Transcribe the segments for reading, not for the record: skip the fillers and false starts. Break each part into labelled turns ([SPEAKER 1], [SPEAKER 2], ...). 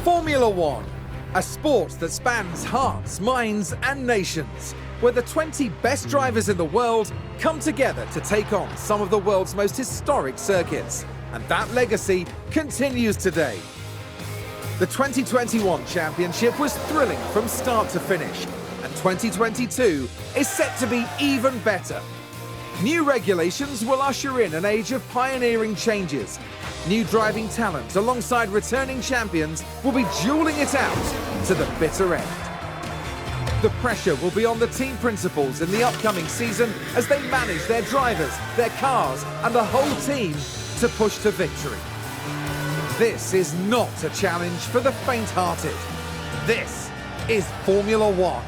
[SPEAKER 1] Formula One, a sport that spans hearts, minds and nations, where the 20 best drivers in the world come together to take on some of the world's most historic circuits. And that legacy continues today. The 2021 championship was thrilling from start to finish, and 2022 is set to be even better. New regulations will usher in an age of pioneering changes. New driving talent alongside returning champions will be dueling it out to the bitter end. The pressure will be on the team principals in the upcoming season as they manage their drivers, their cars and the whole team to push to victory. This is not a challenge for the faint-hearted. This is Formula One.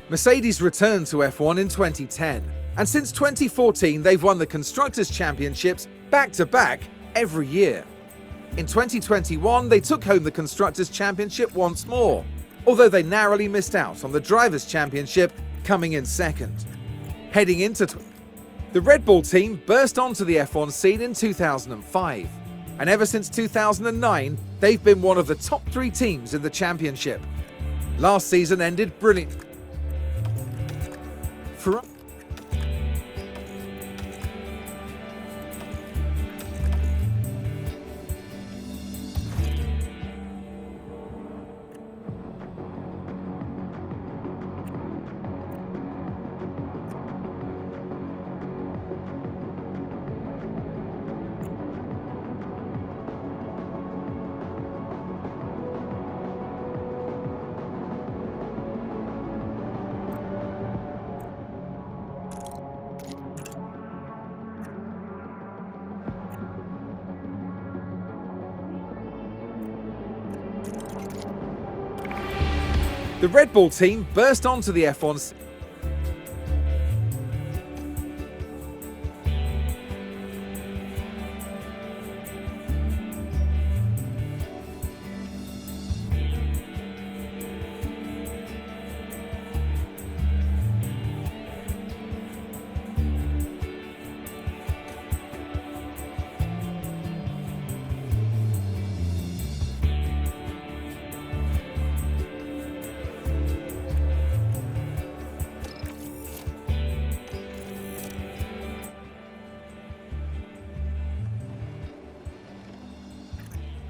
[SPEAKER 1] Mercedes returned to F1 in 2010, and since 2014 they've won the Constructors' Championships back-to-back every year. In 2021 they took home the Constructors' Championship once more, although they narrowly missed out on the Drivers' Championship, coming in second. Heading into the Red Bull team burst onto the F1 scene in 2005, and ever since 2009 they've been one of the top 3 teams in the championship. Last season ended brilliantly. The Red Bull team burst onto the F1.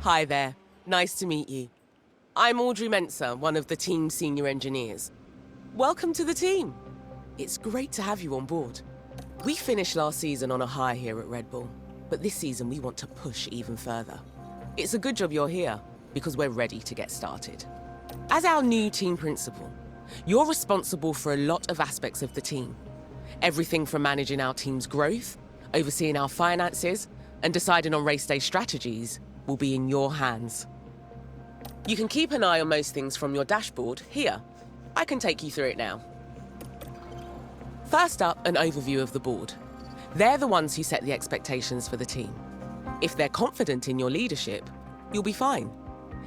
[SPEAKER 2] Hi there, nice to meet you. I'm Audrey Mensah, one of the team's senior engineers. Welcome to the team. It's great to have you on board. We finished last season on a high here at Red Bull, but this season we want to push even further. It's a good job you're here, because we're ready to get started. As our new team principal, you're responsible for a lot of aspects of the team. Everything from managing our team's growth, overseeing our finances, and deciding on race day strategies will be in your hands. You can keep an eye on most things from your dashboard here. I can take you through it now. First up, an overview of the board. They're the ones who set the expectations for the team. If they're confident in your leadership, you'll be fine.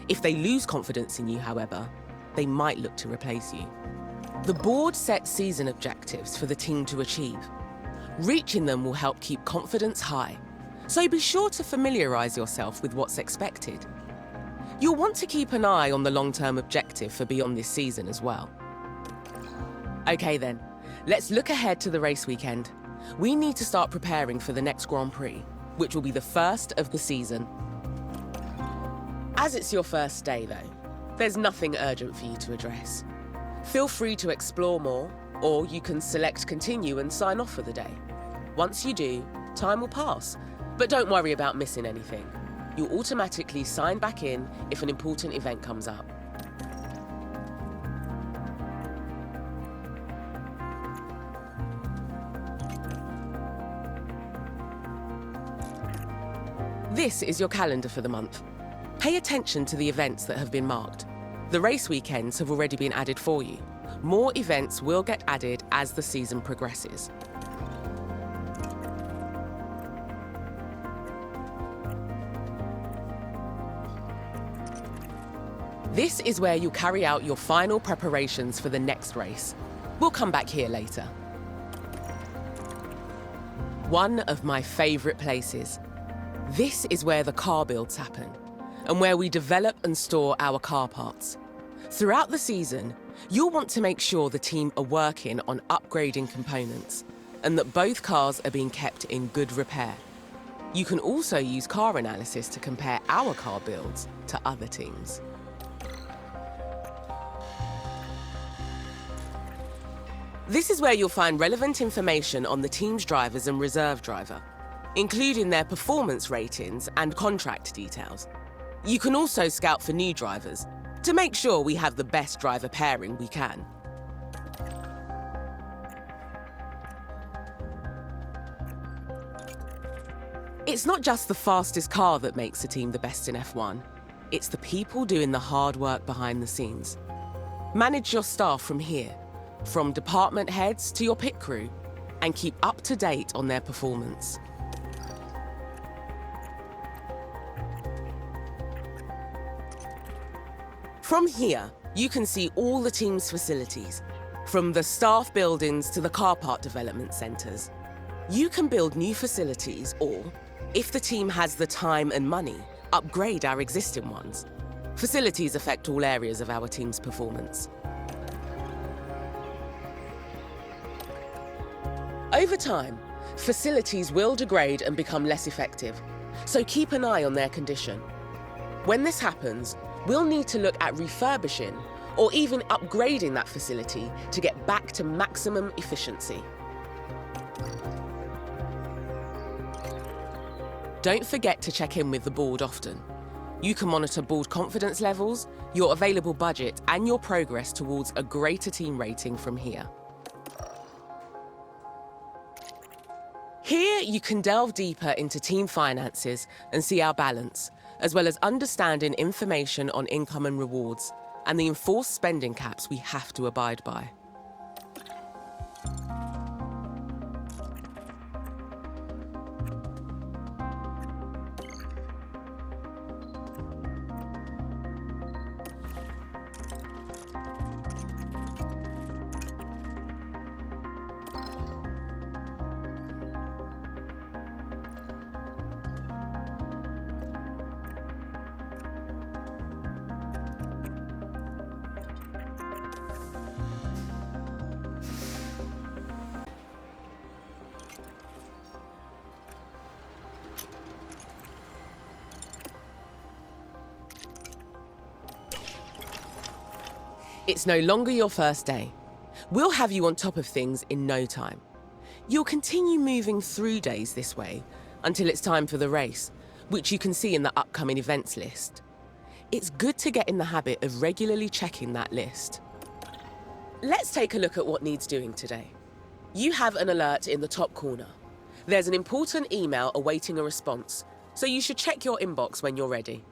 [SPEAKER 2] If they lose confidence in you, however, they might look to replace you. The board sets season objectives for the team to achieve. Reaching them will help keep confidence high, so be sure to familiarise yourself with what's expected. You'll want to keep an eye on the long-term objective for beyond this season as well. Okay then, let's look ahead to the race weekend. We need to start preparing for the next Grand Prix, which will be the first of the season. As it's your first day though, there's nothing urgent for you to address. Feel free to explore more, or you can select continue and sign off for the day. Once you do, time will pass. But don't worry about missing anything. You'll automatically sign back in if an important event comes up. This is your calendar for the month. Pay attention to the events that have been marked. The race weekends have already been added for you. More events will get added as the season progresses. This is where you'll carry out your final preparations for the next race. We'll come back here later. One of my favourite places. This is where the car builds happen, and where we develop and store our car parts. Throughout the season, you'll want to make sure the team are working on upgrading components, and that both cars are being kept in good repair. You can also use car analysis to compare our car builds to other teams. This is where you'll find relevant information on the team's drivers and reserve driver, including their performance ratings and contract details. You can also scout for new drivers to make sure we have the best driver pairing we can. It's not just the fastest car that makes a team the best in F1. It's the people doing the hard work behind the scenes. Manage your staff from here, from department heads to your pit crew, and keep up to date on their performance. From here, you can see all the team's facilities, from the staff buildings to the car part development centres. You can build new facilities or, if the team has the time and money, upgrade our existing ones. Facilities affect all areas of our team's performance. Over time, facilities will degrade and become less effective, so keep an eye on their condition. When this happens, we'll need to look at refurbishing or even upgrading that facility to get back to maximum efficiency. Don't forget to check in with the board often. You can monitor board confidence levels, your available budget, and your progress towards a greater team rating from here. Here, you can delve deeper into team finances and see our balance, as well as understanding information on income and rewards, and the enforced spending caps we have to abide by. It's no longer your first day. We'll have you on top of things in no time. You'll continue moving through days this way until it's time for the race, which you can see in the upcoming events list. It's good to get in the habit of regularly checking that list. Let's take a look at what needs doing today. You have an alert in the top corner. There's an important email awaiting a response, so you should check your inbox when you're ready.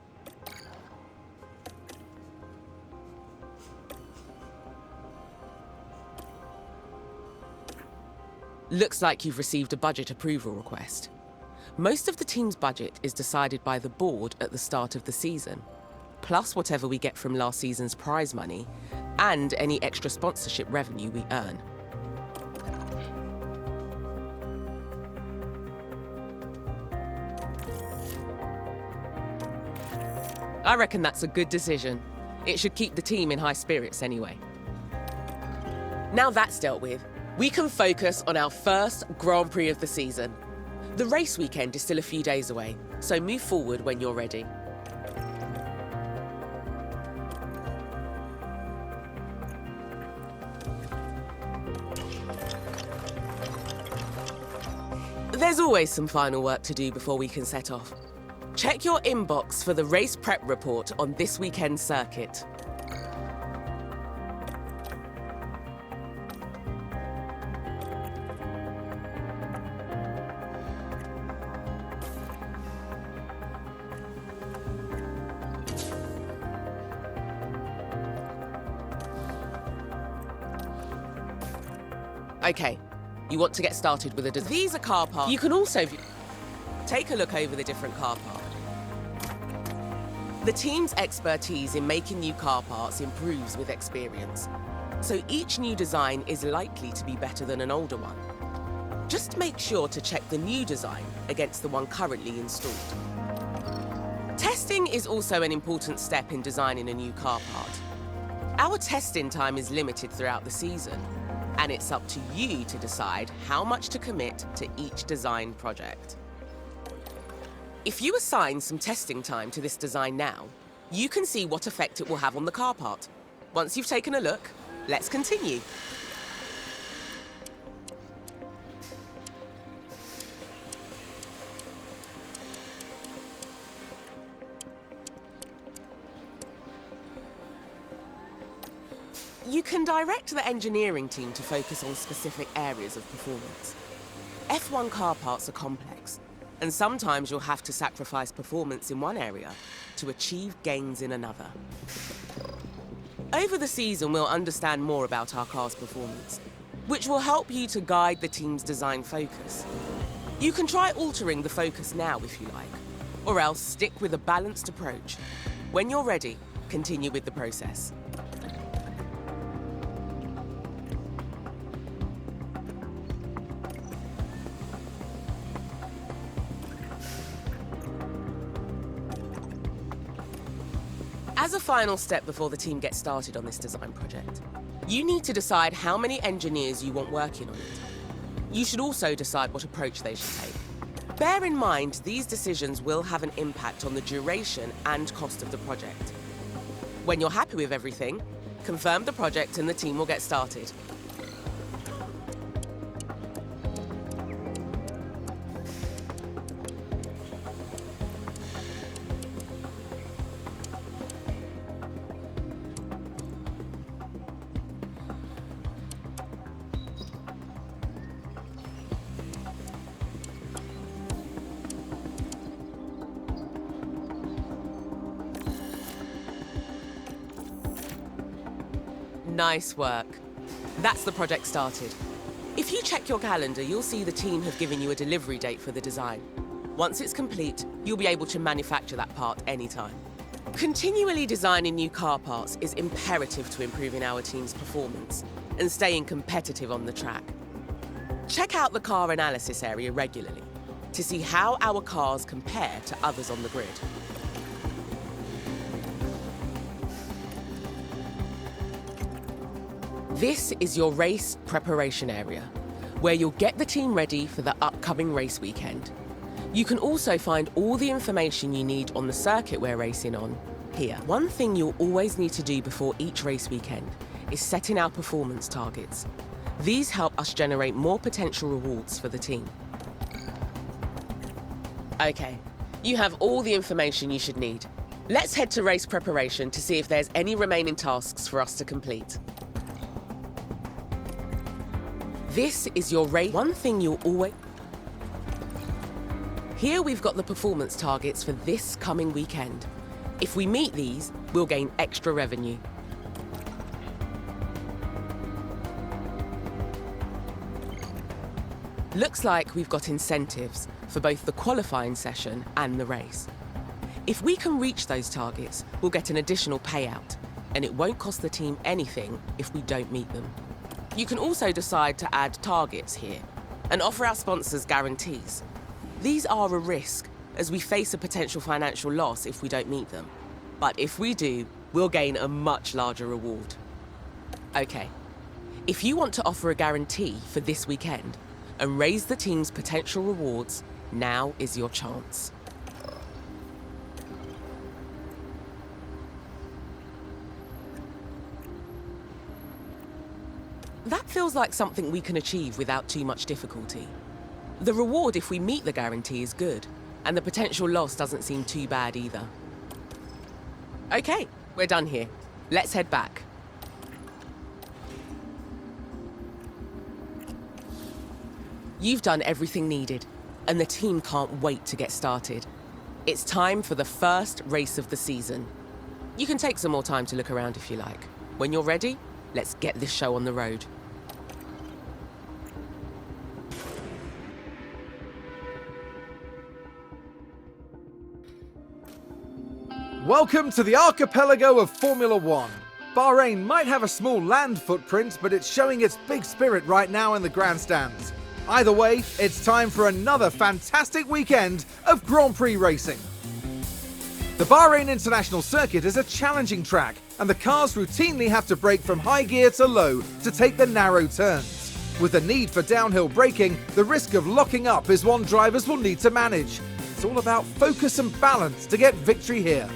[SPEAKER 2] Looks like you've received a budget approval request. Most of the team's budget is decided by the board at the start of the season, plus whatever we get from last season's prize money and any extra sponsorship revenue we earn. I reckon that's a good decision. It should keep the team in high spirits anyway. Now that's dealt with, we can focus on our first Grand Prix of the season. The race weekend is still a few days away, so move forward when you're ready. There's always some final work to do before we can set off. Check your inbox for the race prep report on this weekend's circuit. Okay, you want to get started with a design. These are car parts. You can also take a look over the different car parts. The team's expertise in making new car parts improves with experience, so each new design is likely to be better than an older one. just make sure to check the new design against the one currently installed. Testing is also an important step in designing a new car part. Our testing time is limited throughout the season, and it's up to you to decide how much to commit to each design project. If you assign some testing time to this design now, you can see what effect it will have on the car part. Once you've taken a look, let's continue. You can direct the engineering team to focus on specific areas of performance. F1 car parts are complex, and sometimes you'll have to sacrifice performance in one area to achieve gains in another. Over the season, we'll understand more about our car's performance, which will help you to guide the team's design focus. You can try altering the focus now if you like, or else stick with a balanced approach. When you're ready, continue with the process. As a final step before the team gets started on this design project, you need to decide how many engineers you want working on it. You should also decide what approach they should take. Bear in mind, these decisions will have an impact on the duration and cost of the project. When you're happy with everything, confirm the project and the team will get started. Nice work. That's the project started. If you check your calendar, you'll see the team have given you a delivery date for the design. Once it's complete, you'll be able to manufacture that part anytime. Continually designing new car parts is imperative to improving our team's performance and staying competitive on the track. Check out the car analysis area regularly to see how our cars compare to others on the grid. This is your race preparation area, where you'll get the team ready for the upcoming race weekend. You can also find all the information you need on the circuit we're racing on here. One thing you'll always need to do before each race weekend is setting our performance targets. These help us generate more potential rewards for the team. Okay, you have all the information you should need. Let's head to race preparation to see if there's any remaining tasks for us to complete. This is your race. One thing you'll always... Here we've got the performance targets for this coming weekend. If we meet these, we'll gain extra revenue. Looks like we've got incentives for both the qualifying session and the race. If we can reach those targets, we'll get an additional payout, and it won't cost the team anything if we don't meet them. You can also decide to add targets here and offer our sponsors guarantees. These are a risk, as we face a potential financial loss if we don't meet them. But if we do, we'll gain a much larger reward. Okay, if you want to offer a guarantee for this weekend and raise the team's potential rewards, now is your chance. That feels like something we can achieve without too much difficulty. The reward if we meet the guarantee is good, and the potential loss doesn't seem too bad either. Okay, we're done here. Let's head back. You've done everything needed, and the team can't wait to get started. It's time for the first race of the season. You can take some more time to look around if you like. When you're ready, let's get this show on the road.
[SPEAKER 1] Welcome to the archipelago of Formula One. Bahrain might have a small land footprint, but it's showing its big spirit right now in the grandstands. Either way, it's time for another fantastic weekend of Grand Prix racing. The Bahrain International Circuit is a challenging track, and the cars routinely have to brake from high gear to low to take the narrow turns. With the need for downhill braking, the risk of locking up is one drivers will need to manage. It's all about focus and balance to get victory here.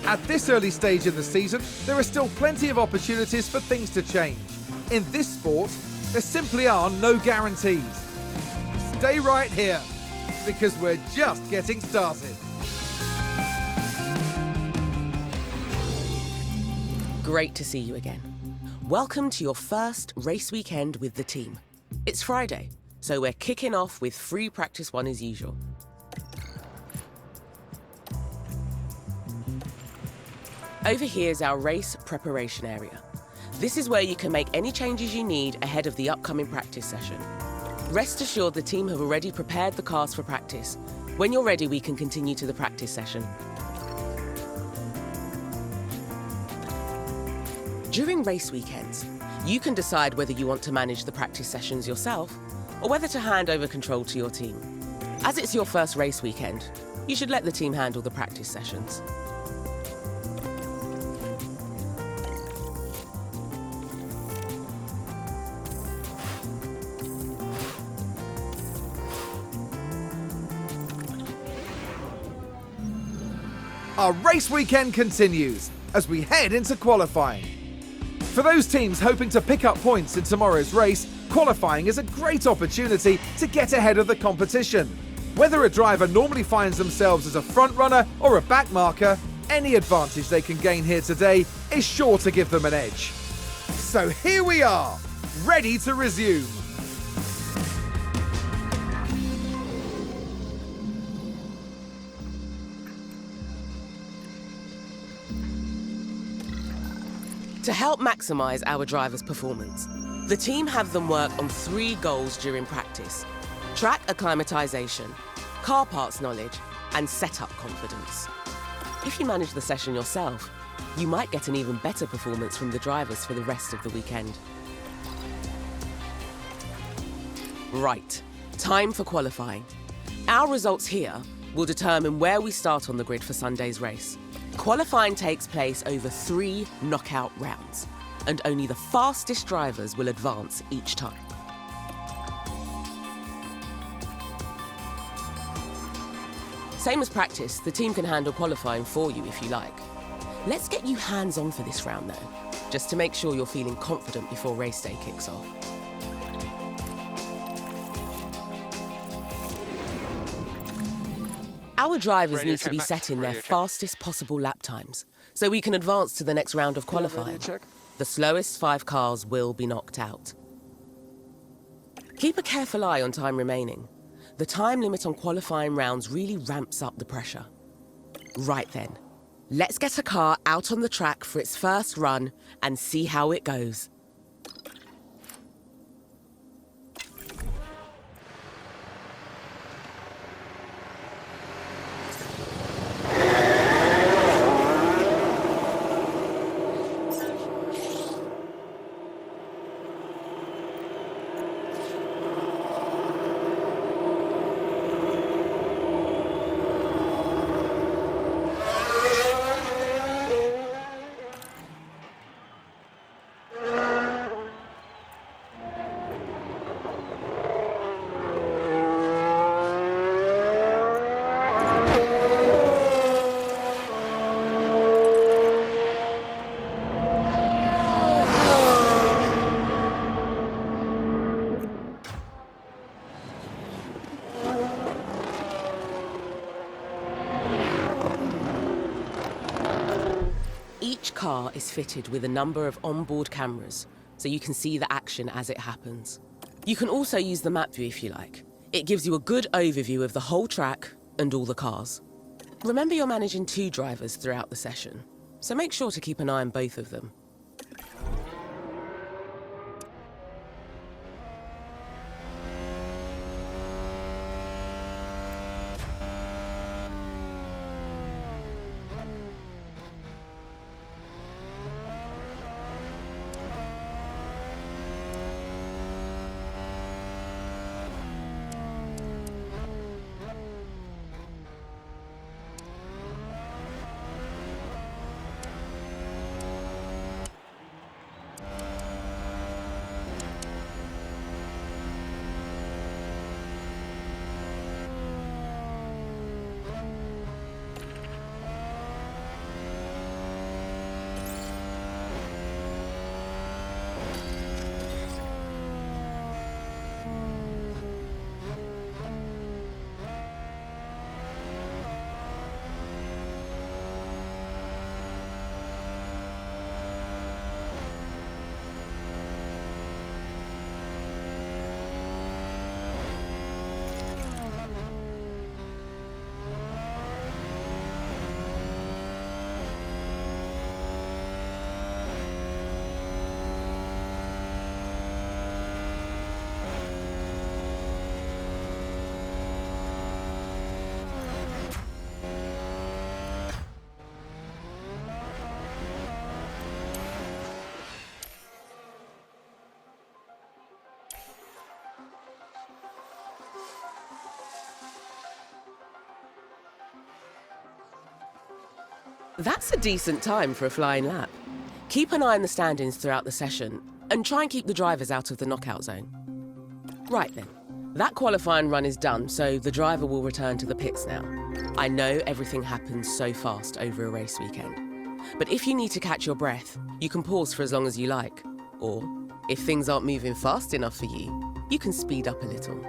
[SPEAKER 1] At this early stage in the season, there are still plenty of opportunities for things to change. In this sport, there simply are no guarantees. Stay right here, because we're just getting started.
[SPEAKER 2] Great to see you again. Welcome to your first race weekend with the team. It's Friday, so we're kicking off with free practice 1 as usual. Over here is our race preparation area. This is where you can make any changes you need ahead of the upcoming practice session. Rest assured the team have already prepared the cars for practice. When you're ready, we can continue to the practice session. During race weekends, you can decide whether you want to manage the practice sessions yourself or whether to hand over control to your team. As it's your first race weekend, you should let the team handle the practice sessions.
[SPEAKER 1] Our race weekend continues as we head into qualifying. For those teams hoping to pick up points in tomorrow's race, qualifying is a great opportunity to get ahead of the competition. Whether a driver normally finds themselves as a front runner or a back marker, any advantage they can gain here today is sure to give them an edge. So here we are, ready to resume.
[SPEAKER 2] To help maximise our drivers' performance, the team have them work on 3 goals during practice: track acclimatisation, car parts knowledge, and setup confidence. If you manage the session yourself, you might get an even better performance from the drivers for the rest of the weekend. Right, time for qualifying. Our results here will determine where we start on the grid for Sunday's race. Qualifying takes place over 3 knockout rounds, and only the fastest drivers will advance each time. Same as practice, the team can handle qualifying for you if you like. Let's get you hands-on for this round though, just to make sure you're feeling confident before race day kicks off. Our drivers need to be setting their fastest possible lap times, so we can advance to the next round of qualifying. The slowest 5 cars will be knocked out. Keep a careful eye on time remaining. The time limit on qualifying rounds really ramps up the pressure. Right then, let's get a car out on the track for its first run and see how it goes. Each car is fitted with a number of onboard cameras, so you can see the action as it happens. You can also use the map view if you like. It gives you a good overview of the whole track and all the cars. Remember, you're managing 2 drivers throughout the session, so make sure to keep an eye on both of them. That's a decent time for a flying lap. Keep an eye on the standings throughout the session, and try and keep the drivers out of the knockout zone. Right then, that qualifying run is done, so the driver will return to the pits now. I know everything happens so fast over a race weekend, but if you need to catch your breath, you can pause for as long as you like. Or, if things aren't moving fast enough for you, you can speed up a little.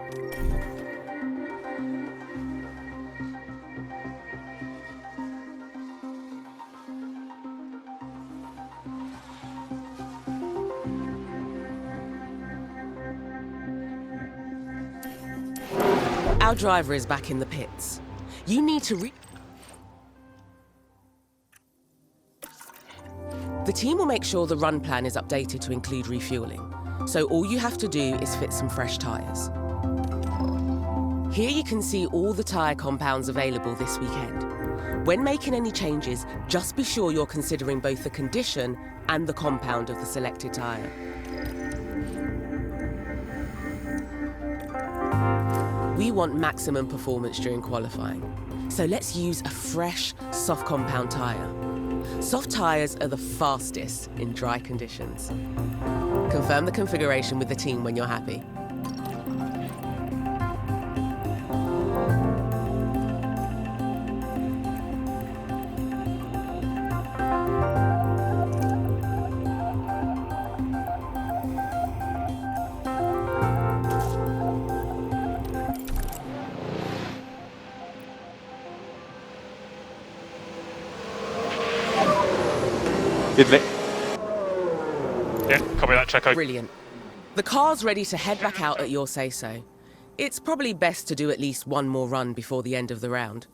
[SPEAKER 2] Our driver is back in the pits. You need to The team will make sure the run plan is updated to include refueling, so all you have to do is fit some fresh tyres. Here you can see all the tyre compounds available this weekend. When making any changes, just be sure you're considering both the condition and the compound of the selected tyre. We want maximum performance during qualifying, so let's use a fresh, soft compound tyre. Soft tyres are the fastest in dry conditions. Confirm the configuration with the team when you're happy.
[SPEAKER 3] Yeah, copy that, Checo.
[SPEAKER 2] Brilliant. The car's ready to head back out at your say-so. It's probably best to do at least one more run before the end of the round,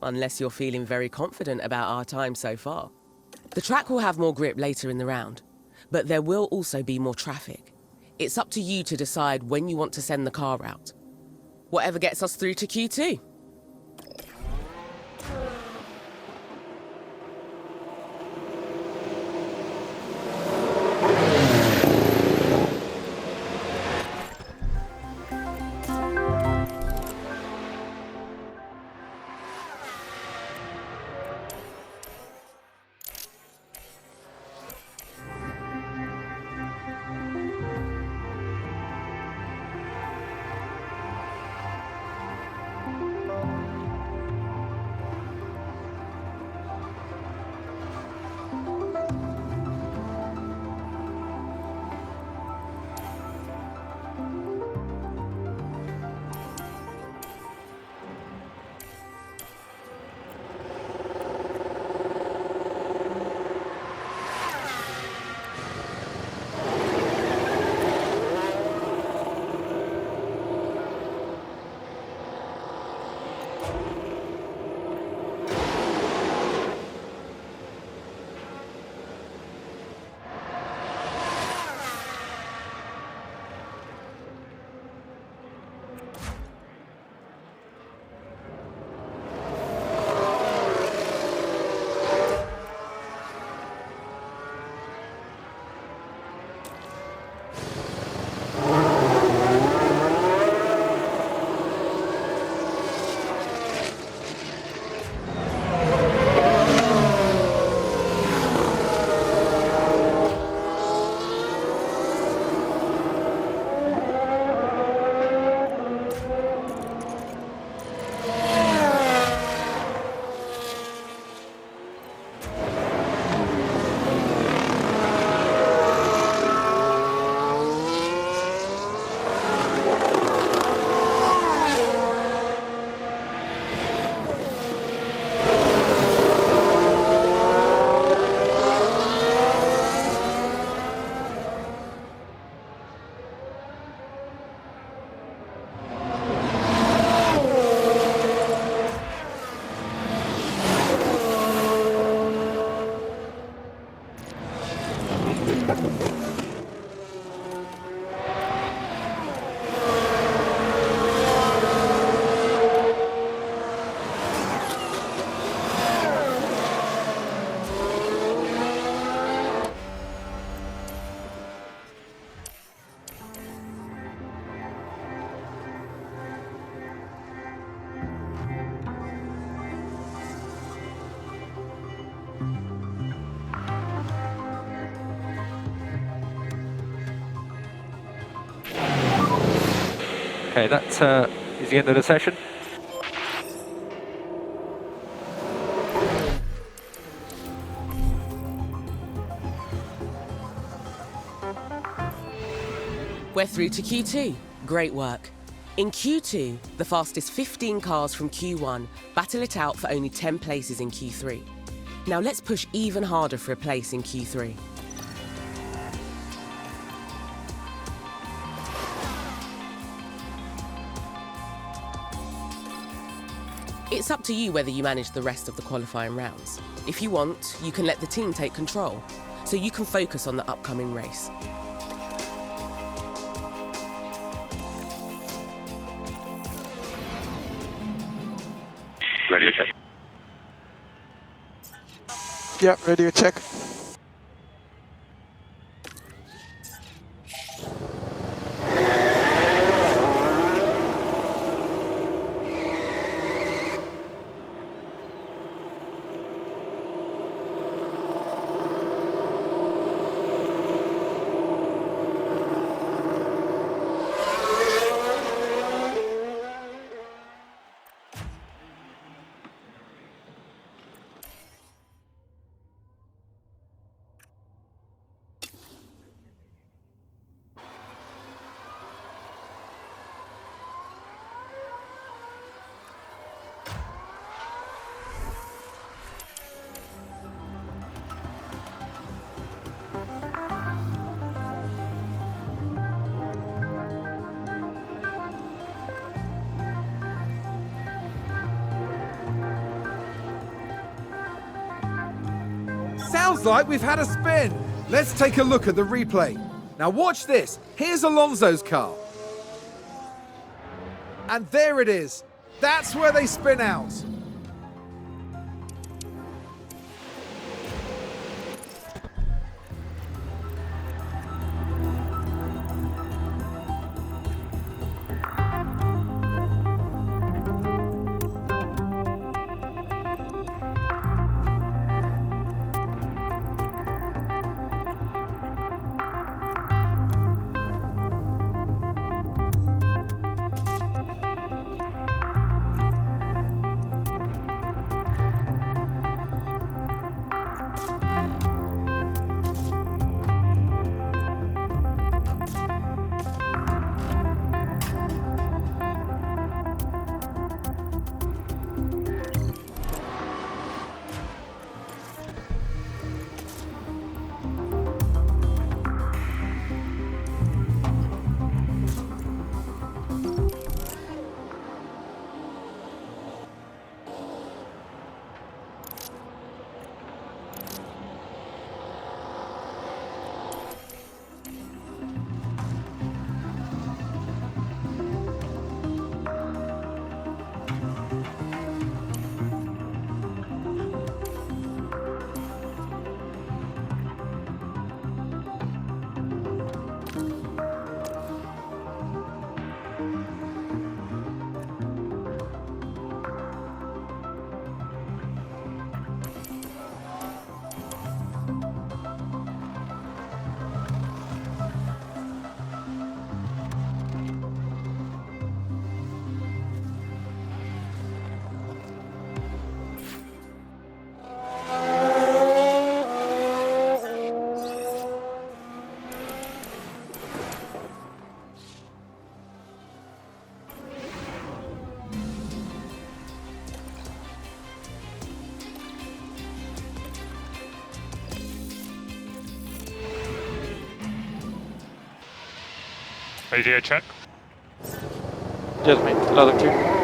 [SPEAKER 2] unless you're feeling very confident about our time so far. The track will have more grip later in the round, but there will also be more traffic. It's up to you to decide when you want to send the car out. Whatever gets us through to Q2.
[SPEAKER 4] Okay, that is the end of the session.
[SPEAKER 2] We're through to Q2. Great work. In Q2, the fastest 15 cars from Q1 battle it out for only 10 places in Q3. Now let's push even harder for a place in Q3. It's up to you whether you manage the rest of the qualifying rounds. If you want, you can let the team take control, so you can focus on the upcoming race.
[SPEAKER 5] Radio check.
[SPEAKER 6] Yeah, radio check.
[SPEAKER 1] Sounds like we've had a spin. Let's take a look at the replay. Now watch this. Here's Alonso's car. And there it is. That's where they spin out.
[SPEAKER 3] Radio check.
[SPEAKER 4] Jasmine, loud and clear.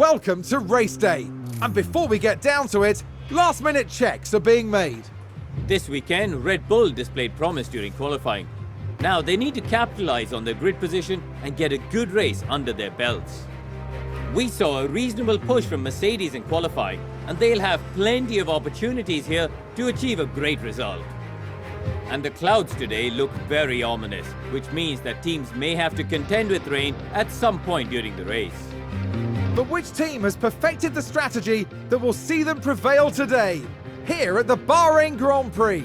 [SPEAKER 1] welcome to race day. And before we get down to it, last-minute checks are being made.
[SPEAKER 5] This weekend, Red Bull displayed promise during qualifying. Now they need to capitalize on their grid position and get a good race under their belts. We saw a reasonable push from Mercedes in qualifying, and they'll have plenty of opportunities here to achieve a great result. And the clouds today look very ominous, which means that teams may have to contend with rain at some point during the race.
[SPEAKER 1] But which team has perfected the strategy that will see them prevail today? Here at the Bahrain Grand Prix.